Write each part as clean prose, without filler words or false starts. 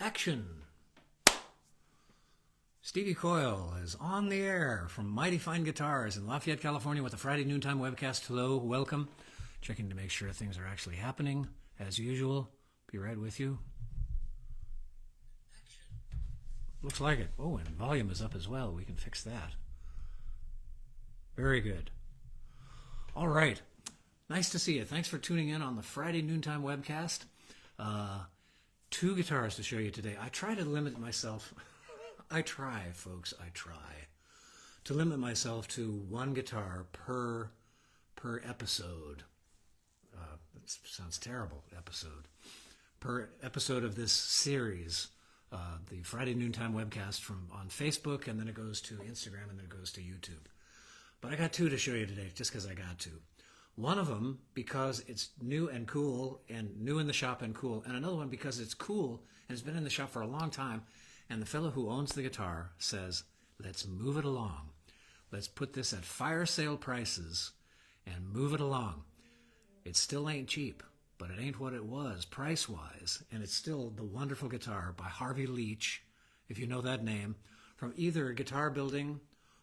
Action! Stevie Coyle is on the air from Mighty Fine Guitars in Lafayette, California with a Friday noontime webcast. Hello, welcome. Checking to make sure things are actually happening as usual. Be right with you. Action. Looks like it. Oh, and volume is up as well. We can fix that. Very good. All right. Nice to see you. Thanks for tuning in on the Friday noontime webcast. Two guitars to show you today. I try to limit myself. I try, folks. I try to limit myself to one guitar per episode. That sounds terrible. Episode per episode of this series. The Friday noontime webcast on Facebook, and then it goes to Instagram, and then it goes to YouTube. But I got two to show you today, just because I got to. One of them because it's new and cool, and new in the shop and cool, and another one because it's cool and it's been in the shop for a long time, and the fellow who owns the guitar says, let's move it along. Let's put this at fire sale prices and move it along. It still ain't cheap, but it ain't what it was price-wise, and it's still the wonderful guitar by Harvey Leach, if you know that name, from either Guitar Building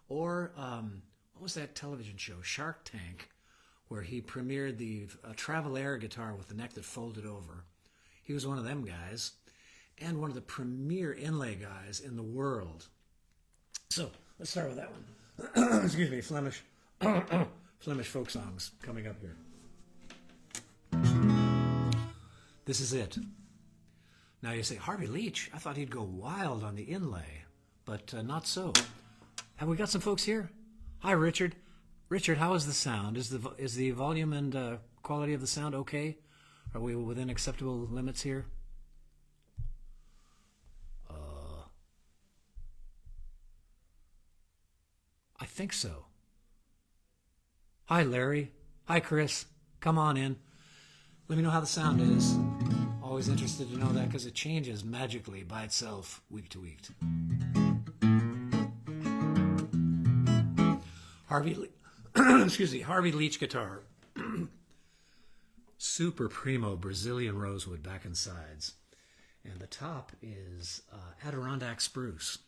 or, what was that television show, Shark Tank, where he premiered the Travel-Air guitar with the neck that folded over. He was one of them guys, and one of the premier inlay guys in the world. So, let's start with that one. Excuse me, Flemish folk songs coming up here. This is it. Now you say, Harvey Leach, I thought he'd go wild on the inlay, but not so. Have we got some folks here? Hi, Richard. Richard, how is the sound? Is the volume and quality of the sound okay? Are we within acceptable limits here? I think so. Hi, Larry. Hi, Chris. Come on in. Let me know how the sound is. Always interested to know that because it changes magically by itself week to week. Harvey Leach guitar. Super primo Brazilian rosewood back and sides. And the top is Adirondack spruce.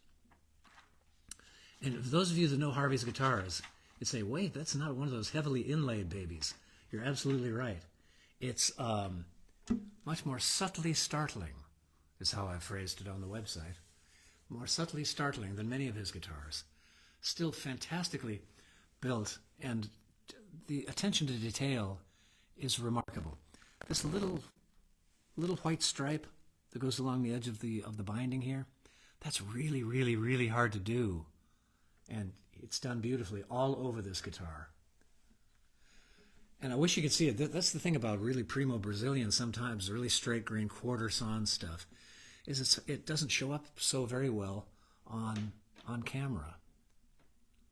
And for those of you that know Harvey's guitars, you'd say, wait, that's not one of those heavily inlaid babies. You're absolutely right. It's much more subtly startling, is how I phrased it on the website. More subtly startling than many of his guitars. Still fantastically built, and the attention to detail is remarkable. This little white stripe that goes along the edge of the binding here, that's really, really, really hard to do. And it's done beautifully all over this guitar. And I wish you could see it. That's the thing about really primo Brazilian sometimes, really straight grain quarter sawn stuff, is it doesn't show up so very well on camera.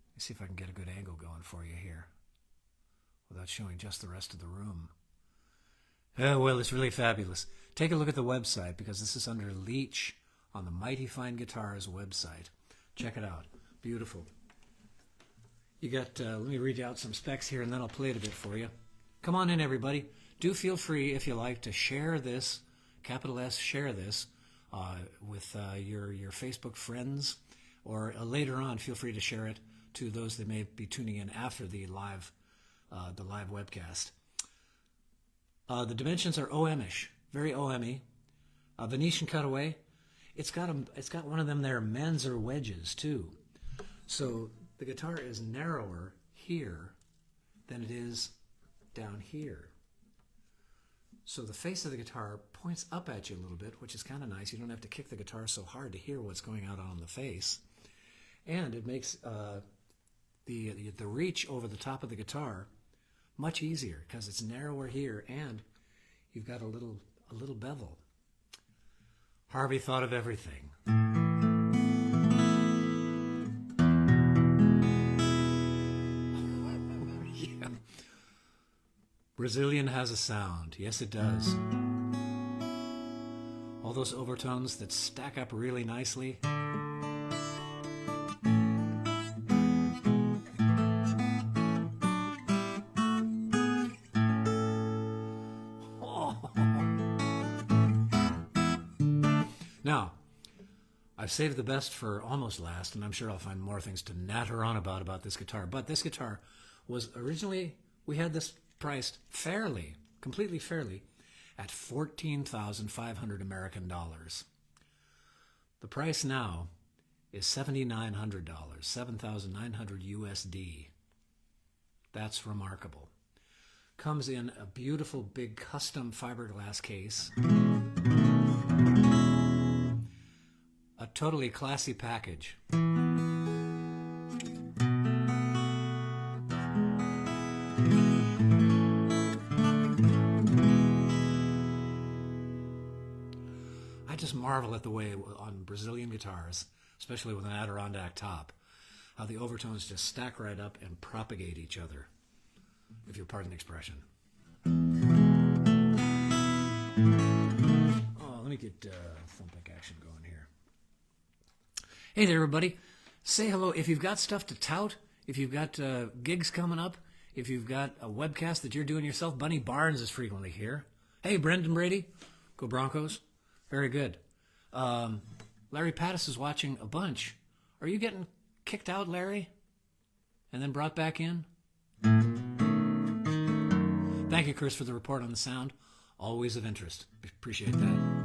Let me see if I can get a good angle going for you here without showing just the rest of the room. Oh, well, it's really fabulous. Take a look at the website because this is under Leach on the Mighty Fine Guitars website. Check it out. Beautiful. You got, let me read you out some specs here and then I'll play it a bit for you. Come on in, everybody. Do feel free, if you like, to share this, capital S, share this, with your Facebook friends, or later on, feel free to share it to those that may be tuning in after the live webcast. The dimensions are OM-ish, very OM-y. Venetian cutaway. It's got one of them there Manzer wedges too. So the guitar is narrower here than it is down here. So the face of the guitar points up at you a little bit, which is kind of nice. You don't have to kick the guitar so hard to hear what's going out on the face. And it makes the reach over the top of the guitar much easier because it's narrower here and you've got a little bevel. Harvey thought of everything. Yeah. Brazilian has a sound. Yes, it does. All those overtones that stack up really nicely. Now, I've saved the best for almost last, and I'm sure I'll find more things to natter on about this guitar. But this guitar was originally, we had this priced fairly, completely fairly, at $14,500 American dollars. The price now is $7,900, $7,900 USD. That's remarkable. Comes in a beautiful big custom fiberglass case. A totally classy package. I just marvel at the way on Brazilian guitars, especially with an Adirondack top, how the overtones just stack right up and propagate each other, if you'll pardon the expression. Oh, let me get thumbpick action going here. Hey there, everybody. Say hello. If you've got stuff to tout, if you've got gigs coming up, if you've got a webcast that you're doing yourself, Bunny Barnes is frequently here. Hey, Brendan Brady. Go Broncos. Very good. Larry Pattis is watching a bunch. Are you getting kicked out, Larry? And then brought back in? Thank you, Chris, for the report on the sound. Always of interest. Appreciate that.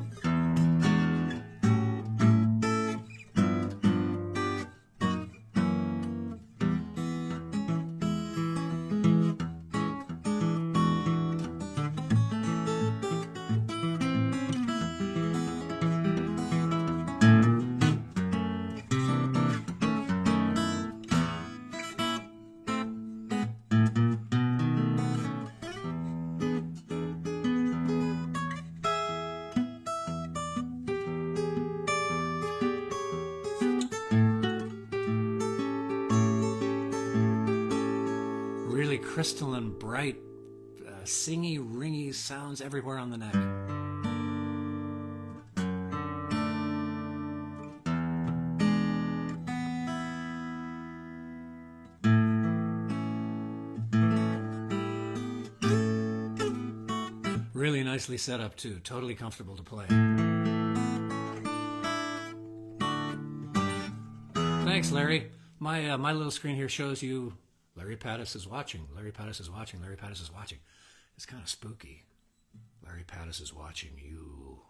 Crystalline, bright, singy, ringy sounds everywhere on the neck. Really nicely set up too, totally comfortable to play. Thanks, Larry. My little screen here shows you Larry Pattis is watching. Larry Pattis is watching. Larry Pattis is watching. It's kind of spooky. Larry Pattis is watching you.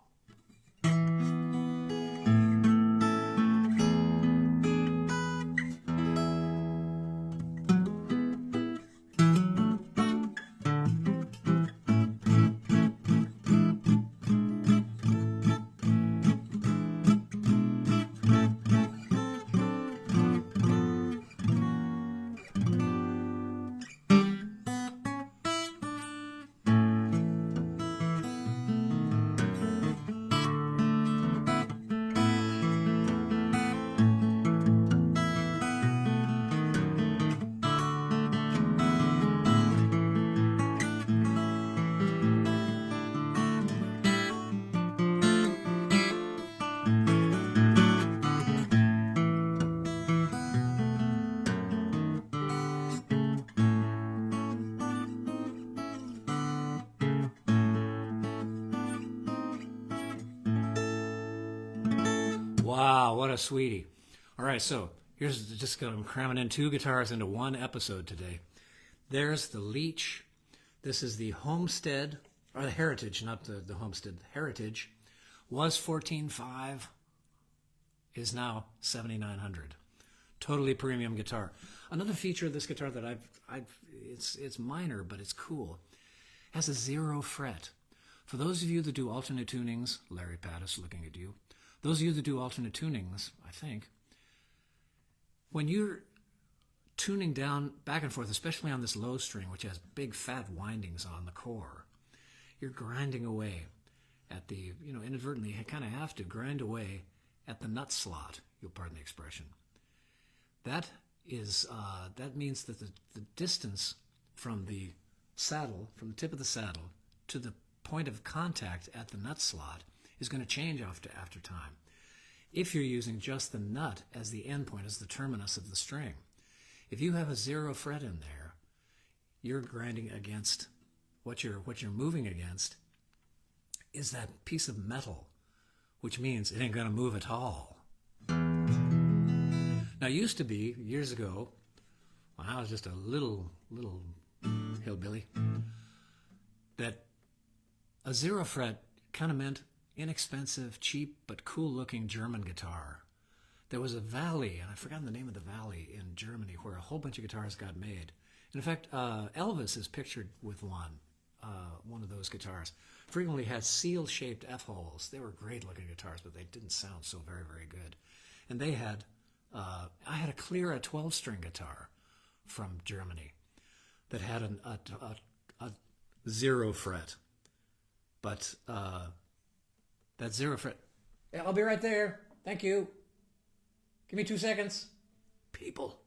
Wow, what a sweetie. All right, so here's just I'm cramming in two guitars into one episode today. There's the Leach. This is the Homestead, or the Heritage, not the Homestead. Heritage was $14,500, is now $7,900. Totally premium guitar. Another feature of this guitar that it's minor, but it's cool. It has a 0 fret. For those of you that do alternate tunings, Larry Pattis looking at you, those of you that do alternate tunings, I think, when you're tuning down back and forth, especially on this low string, which has big fat windings on the core, you're grinding away at the, inadvertently, you kind of have to grind away at the nut slot, you'll pardon the expression. That means that the distance from the saddle, from the tip of the saddle to the point of contact at the nut slot is going to change after time. If you're using just the nut as the end point, as the terminus of the string, if you have a 0 fret in there, you're grinding against what you're moving against is that piece of metal which means it ain't going to move at all. Now, it used to be, years ago, when I was just a little hillbilly, that a zero fret kind of meant inexpensive, cheap, but cool-looking German guitar. There was a valley, and I've forgotten the name of the valley in Germany, where a whole bunch of guitars got made. And in fact, Elvis is pictured with one of those guitars. Frequently had seal-shaped F-holes. They were great-looking guitars, but they didn't sound so very, very good. And they had, I had a 12-string guitar from Germany that had a zero fret. But that zero fret, yeah, I'll be right there. Thank you. Give me 2 seconds. People.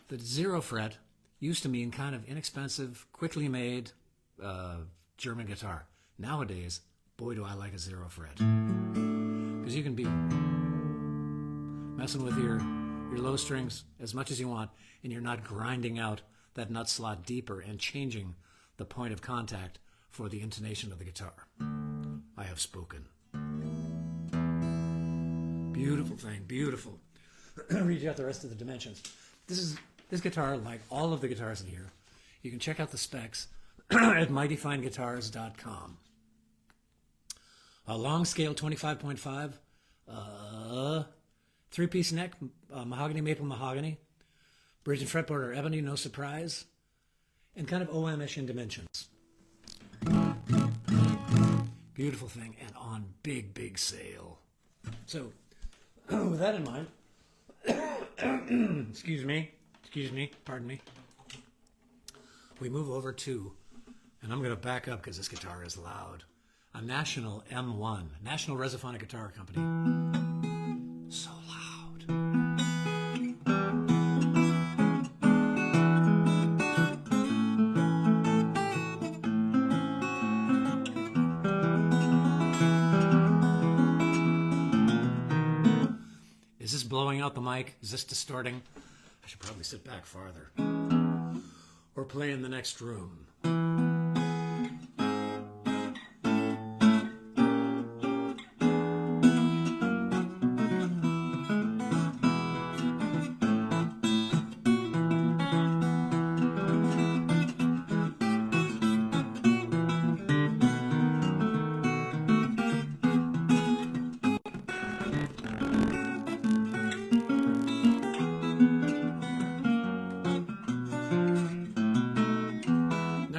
The zero fret used to mean kind of inexpensive, quickly made German guitar. Nowadays, boy, do I like a zero fret. Because you can be messing with your low strings as much as you want, and you're not grinding out that nut slot deeper and changing the point of contact for the intonation of the guitar. I have spoken. Beautiful thing, beautiful. Read you out the rest of the dimensions. This guitar, like all of the guitars in here, you can check out the specs at mightyfineguitars.com. A long scale 25.5, three-piece neck, mahogany, maple mahogany. Bridge and fretboard are ebony, no surprise, and kind of OM-ish in dimensions. Beautiful thing, and on big sale. So, with that in mind, excuse me, pardon me, we move over to, and I'm going to back up because this guitar is loud, a National M-1, National Resophonic Guitar Company. So loud. Is this blowing out the mic? Is this distorting? I should probably sit back farther. Or play in the next room.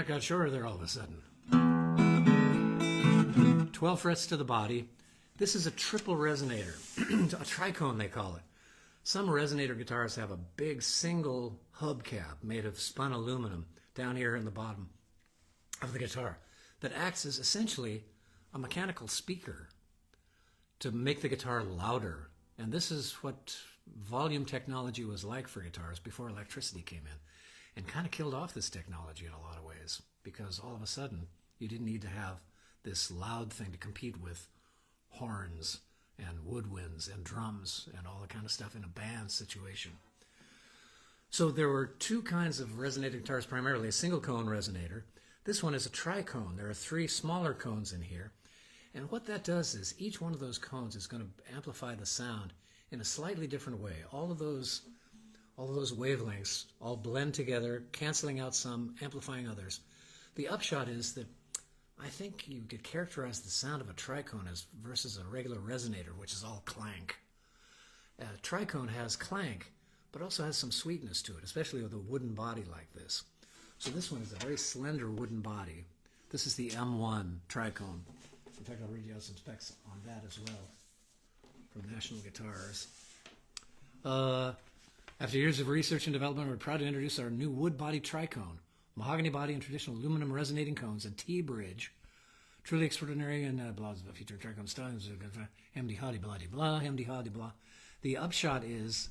Got shorter there all of a sudden. 12 frets to the body. This is a triple resonator, a tricone they call it. Some resonator guitars have a big single hubcap made of spun aluminum down here in the bottom of the guitar that acts as essentially a mechanical speaker to make the guitar louder. And this is what volume technology was like for guitars before electricity came in. And kind of killed off this technology in a lot of ways, because all of a sudden you didn't need to have this loud thing to compete with horns and woodwinds and drums and all that kind of stuff in a band situation. So there were two kinds of resonator guitars, primarily a single cone resonator. This one is a tricone. There are 3 smaller cones in here. And what that does is each one of those cones is going to amplify the sound in a slightly different way. All of those wavelengths all blend together, canceling out some, amplifying others. The upshot is that I think you could characterize the sound of a tricone as versus a regular resonator, which is all clank. A tricone has clank, but also has some sweetness to it, especially with a wooden body like this. So this one is a very slender wooden body. This is the M-1 tricone. In fact, I'll read you out some specs on that as well from National Guitars. After years of research and development, we're proud to introduce our new wood body tricone, mahogany body and traditional aluminum resonating cones, and T-bridge. Truly extraordinary and blah, blah, future tricone styles, MD Hadi blah, blah, MD Hadi blah. The upshot is,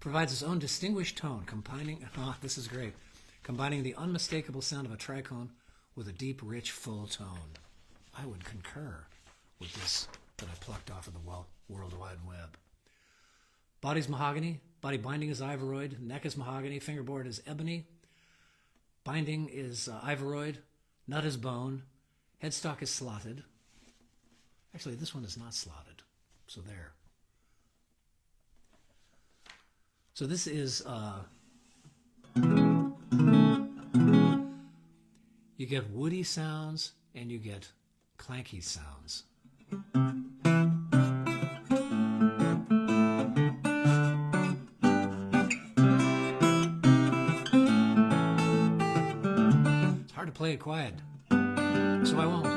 provides its own distinguished tone, combining, this is great, combining the unmistakable sound of a tricone with a deep, rich, full tone. I would concur with this that I plucked off of the World Wide Web. Body's mahogany. Body binding is ivooroid. Neck is mahogany. Fingerboard is ebony. Binding is ivooroid. Nut is bone. Headstock is slotted. Actually, this one is not slotted. So there. So this is, you get woody sounds and you get clanky sounds. It's hard to play it quiet, so I won't.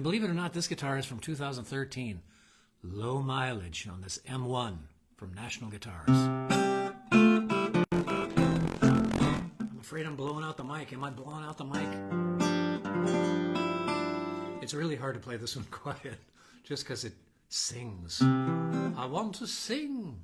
Believe it or not, this guitar is from 2013. Low mileage on this M-1 from National Guitars. I'm afraid I'm blowing out the mic. Am I blowing out the mic? It's really hard to play this one quiet just because it sings. I want to sing.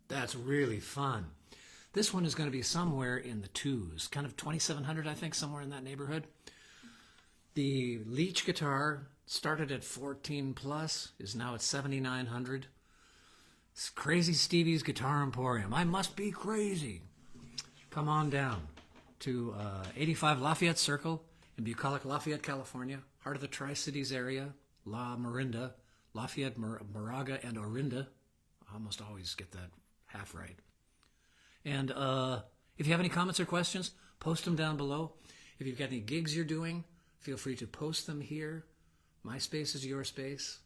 That's really fun. This one is going to be somewhere in the twos, kind of 2,700, I think, somewhere in that neighborhood. The Leach guitar started at 14 plus, is now at 7,900. It's Crazy Stevie's Guitar Emporium. I must be crazy. Come on down to 85 Lafayette Circle in Bucolic, Lafayette, California, heart of the Tri-Cities area, La Marinda, Lafayette, Moraga, and Orinda. I almost always get that half right. And if you have any comments or questions, post them down below. If you've got any gigs you're doing, feel free to post them here. MySpace is your space.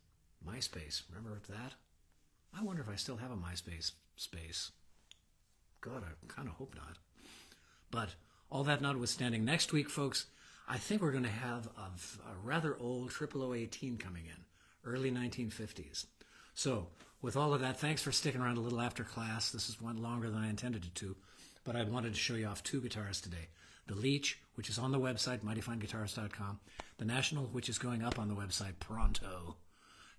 MySpace, remember that? I wonder if I still have a MySpace space. God, I kind of hope not. But all that notwithstanding, next week, folks, I think we're going to have a rather old 0018 coming in, early 1950s. So with all of that, thanks for sticking around a little after class. This is one longer than I intended it to, but I wanted to show you off two guitars today. The Leach, which is on the website, mightyfineguitars.com. The National, which is going up on the website pronto.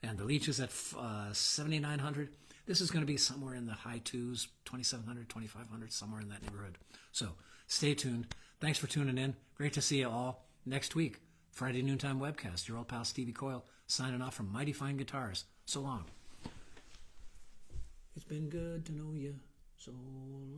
And the Leach is at 7,900. This is going to be somewhere in the high twos, 2,700, 2,500, somewhere in that neighborhood. So stay tuned. Thanks for tuning in. Great to see you all next week. Friday Noontime Webcast. Your old pal Stevie Coyle signing off from Mighty Fine Guitars. So long. It's been good to know you. So long.